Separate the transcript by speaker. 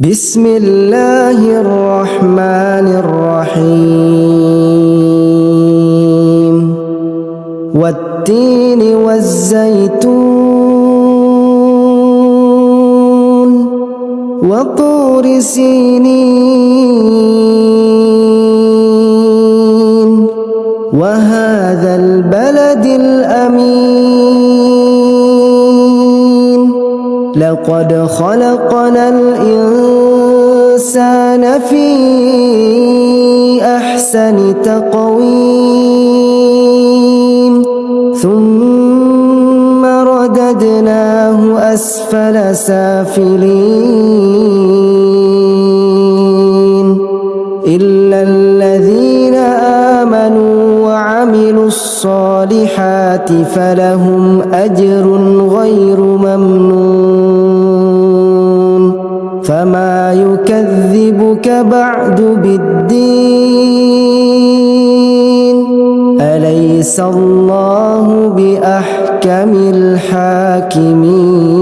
Speaker 1: بسم الله الرحمن الرحيم والتين والزيتون وطور سينين وهذا البلد الأمين لقد خلقنا الإنسان في أحسن تقويم ثم رددناه أسفل سافلين إلا الذين آمنوا وعملوا الصالحات فلهم أجر غير ممنون فما يكذبك بعد بالدين أليس الله بأحكم الحاكمين